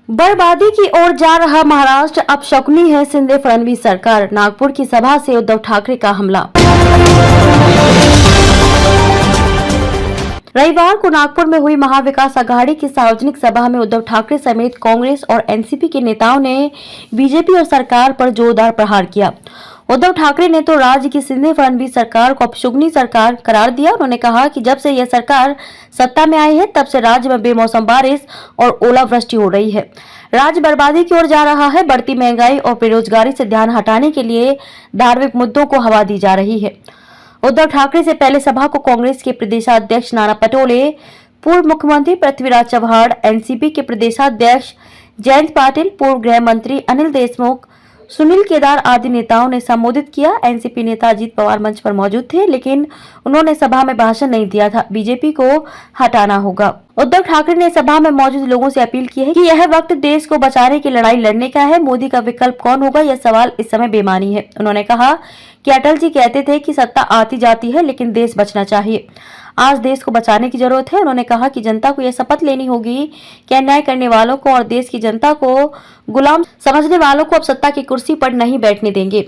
बर्बादी की ओर जा रहा महाराष्ट्र, अब शकुनी है शिंदे फडणवीस सरकार। नागपुर की सभा से उद्धव ठाकरे का हमला। रविवार को नागपुर में हुई महाविकास आघाड़ी की सार्वजनिक सभा में उद्धव ठाकरे समेत कांग्रेस और एनसीपी के नेताओं ने बीजेपी और सरकार पर जोरदार प्रहार किया। उद्धव ठाकरे ने तो राज्य की शिंदे फडणवीस सरकार को अपशुगनी सरकार करार दिया। उन्होंने कहा कि जब से यह सरकार सत्ता में आई है तब से राज्य में बेमौसम बारिश और ओलावृष्टि हो रही है। राज्य बर्बादी की ओर जा रहा है। बढ़ती महंगाई और बेरोजगारी से ध्यान हटाने के लिए धार्मिक मुद्दों को हवा दी जा रही है। उद्धव ठाकरे से पहले सभा को कांग्रेस के प्रदेशाध्यक्ष नाना पटोले, पूर्व मुख्यमंत्री पृथ्वीराज चव्हाण, एनसीपी के प्रदेशाध्यक्ष जयंत पाटिल, पूर्व गृह मंत्री अनिल देशमुख, सुनील केदार आदि नेताओं ने संबोधित किया। एनसीपी नेता अजीत पवार मंच पर मौजूद थे, लेकिन उन्होंने सभा में भाषण नहीं दिया था। बीजेपी को हटाना होगा। उद्धव ठाकरे ने सभा में मौजूद लोगों से अपील की है कि यह वक्त देश को बचाने की लड़ाई लड़ने का है। मोदी का विकल्प कौन होगा, यह सवाल इस समय बेमानी है। उन्होंने कहा कि अटल जी कहते थे कि सत्ता आती जाती है, लेकिन देश बचना चाहिए। आज देश को बचाने की जरूरत है। उन्होंने कहा कि जनता को यह शपथ लेनी होगी कि अन्याय करने वालों को और देश की जनता को गुलाम समझने वालों को अब सत्ता की कुर्सी पर नहीं बैठने देंगे।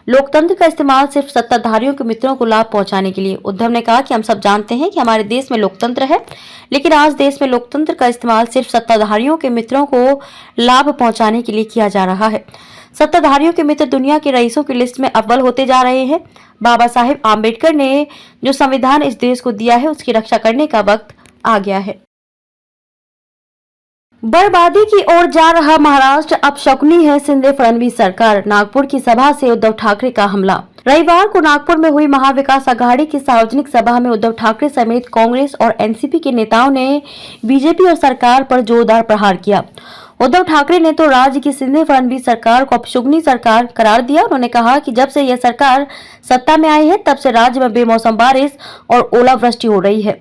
लोकतंत्र का इस्तेमाल सिर्फ सत्ताधारियों के मित्रों को लाभ पहुंचाने के लिए। उद्धव ने कहा कि हम सब जानते हैं कि हमारे देश में लोकतंत्र है, लेकिन आज देश में लोकतंत्र का इस्तेमाल सिर्फ सत्ताधारियों के मित्रों को लाभ पहुंचाने के लिए किया जा रहा है। सत्ताधारियों के मित्र दुनिया के रईसों की लिस्ट में अव्वल होते जा रहे हैं। बाबा साहेब आम्बेडकर ने जो संविधान इस देश को दिया है, उसकी रक्षा करने का वक्त आ गया है। बर्बादी की ओर जा रहा महाराष्ट्र, अब शकुनी है शिंदे फडणवीस सरकार। नागपुर की सभा से उद्धव ठाकरे का हमला। रविवार को नागपुर में हुई महाविकास आघाड़ी की सार्वजनिक सभा में उद्धव ठाकरे समेत कांग्रेस और एनसीपी के नेताओं ने बीजेपी और सरकार पर जोरदार प्रहार किया। उद्धव ठाकरे ने तो राज्य की शिंदे फडणवीस सरकार को अपशुगनी सरकार करार दिया। उन्होंने कहा कि जब से यह सरकार सत्ता में आई है तब से राज्य में बेमौसम बारिश और ओलावृष्टि हो रही है।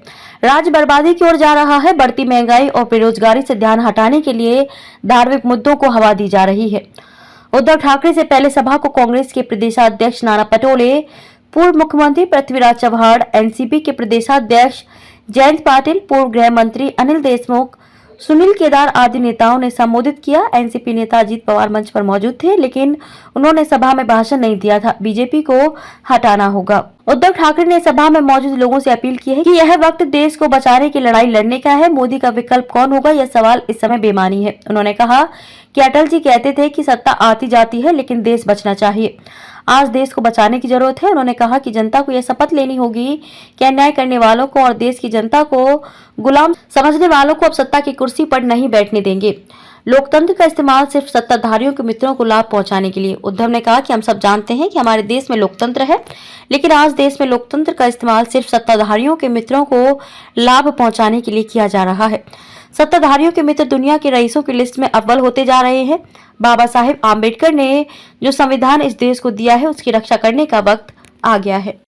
राज्य बर्बादी की ओर जा रहा है। बढ़ती महंगाई और बेरोजगारी से ध्यान हटाने के लिए धार्मिक मुद्दों को हवा दी जा रही है। उद्धव ठाकरे से पहले सभा को कांग्रेस के प्रदेशाध्यक्ष नाना पटोले, पूर्व मुख्यमंत्री पृथ्वीराज चव्हाण, एनसीपी के प्रदेशाध्यक्ष जयंत पाटिल, पूर्व गृह मंत्री अनिल देशमुख, सुनील केदार आदि नेताओं ने संबोधित किया। एनसीपी नेता अजीत पवार मंच पर मौजूद थे, लेकिन उन्होंने सभा में भाषण नहीं दिया था। बीजेपी को हटाना होगा। उद्धव ठाकरे ने सभा में मौजूद लोगों से अपील की है कि यह वक्त देश को बचाने की लड़ाई लड़ने का है। मोदी का विकल्प कौन होगा, यह सवाल इस समय बेमानी है। उन्होंने कहा कि अटल जी कहते थे कि सत्ता आती जाती है, लेकिन देश बचना चाहिए। आज देश को बचाने की जरूरत है। उन्होंने कहा कि जनता को यह शपथ लेनी होगी कि अन्याय करने वालों को और देश की जनता को गुलाम समझने वालों को अब सत्ता की कुर्सी पर नहीं बैठने देंगे। लोकतंत्र का इस्तेमाल सिर्फ सत्ताधारियों के मित्रों को लाभ पहुंचाने के लिए। उद्धव ने कहा कि हम सब जानते हैं कि हमारे देश में लोकतंत्र है, लेकिन आज देश में लोकतंत्र का इस्तेमाल सिर्फ सत्ताधारियों के मित्रों को लाभ पहुंचाने के लिए किया जा रहा है। सत्ताधारियों के मित्र दुनिया के रईसों की लिस्ट में अव्वल होते जा रहे हैं। बाबा साहेब आम्बेडकर ने जो संविधान इस देश को दिया है, उसकी रक्षा करने का वक्त आ गया है।